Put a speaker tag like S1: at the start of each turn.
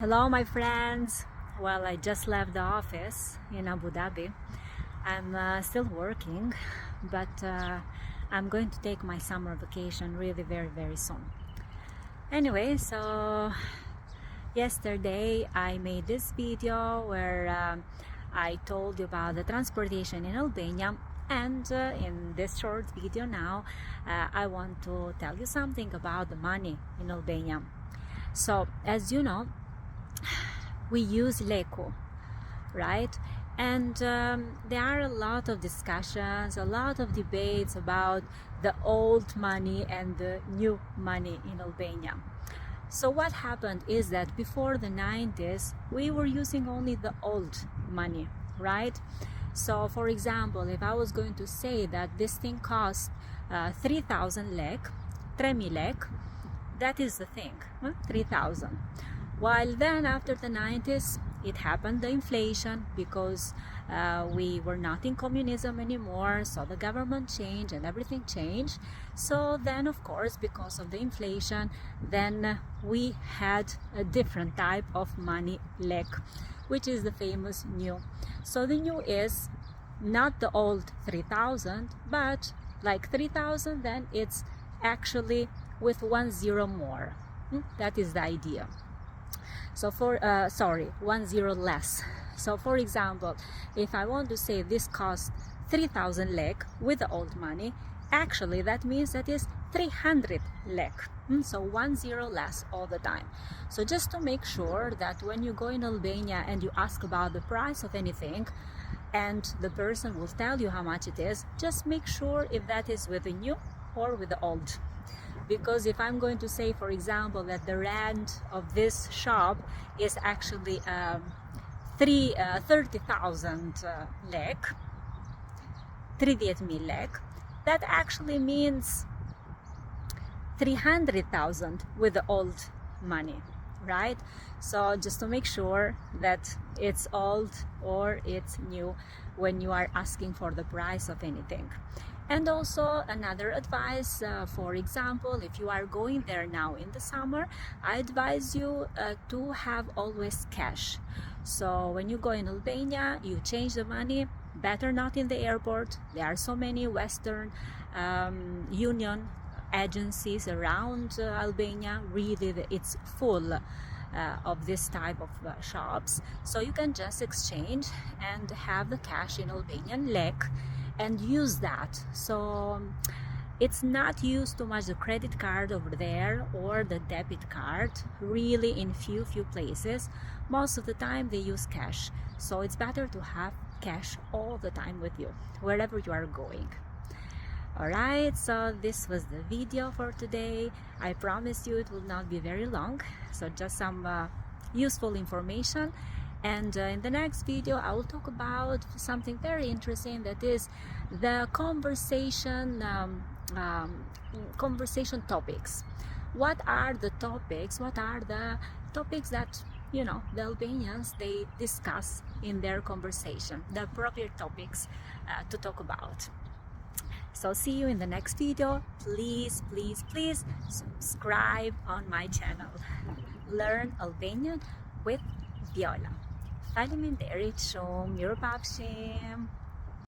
S1: Hello, my friends. Well, I just left the office in Abu Dhabi. I'm still working, but I'm going to take my summer vacation really very soon. Anyway, so yesterday I made this video where I told you about the transportation in Albania, and in this short video now I want to tell you something about the money in Albania. So, as you know, we use leku, right? And there are a lot of discussions, a lot of debates about the old money and the new money in Albania. So what happened is that before the 90s, we were using only the old money, right? So for example, if I was going to say that this thing cost 3,000 lek, 3,000 lek, that is the thing, 3,000. While then after the 90s, it happened the inflation because we were not in communism anymore, so the government changed and everything changed. So then, of course, because of the inflation, then we had a different type of money, lek, which is the famous new. So the new is not the old 3,000, but like 3,000, then it's actually with 1 0 more. That is the idea. So for 1 0 less. So for example, if I want to say this costs 3,000 lek with the old money, actually that means that is 300 lek. So 1 0 less all the time. So just to make sure that when you go in Albania and you ask about the price of anything and the person will tell you how much it is, just make sure if that is with the new or with the old. Because if I'm going to say, for example, that the rent of this shop is actually 30,000 lek, 30,000 lek, that actually means 300,000 with the old money, right? So just to make sure that it's old or it's new when you are asking for the price of anything. And also another advice, for example, if you are going there now in the summer, I advise you to have always cash. So when you go in Albania, you change the money, better not in the airport. There are so many Western Union agencies around Albania. Really, it's full of this type of shops. So you can just exchange and have the cash in Albanian lek and use that. So it's not used too much the credit card over there or the debit card, really in few places. Most of the time they use cash. So it's better to have cash all the time with you, wherever you are going. Alright, so this was the video for today. I promise you it will not be very long. So just some useful information. And in the next video I will talk about something very interesting, that is the conversation topics. What are the topics that, you know, the Albanians, they discuss in their conversation, the appropriate topics to talk about. So see you in the next video. Please subscribe on my channel. Learn Albanian with Viola. Faleminderit shumë, mirupafshim.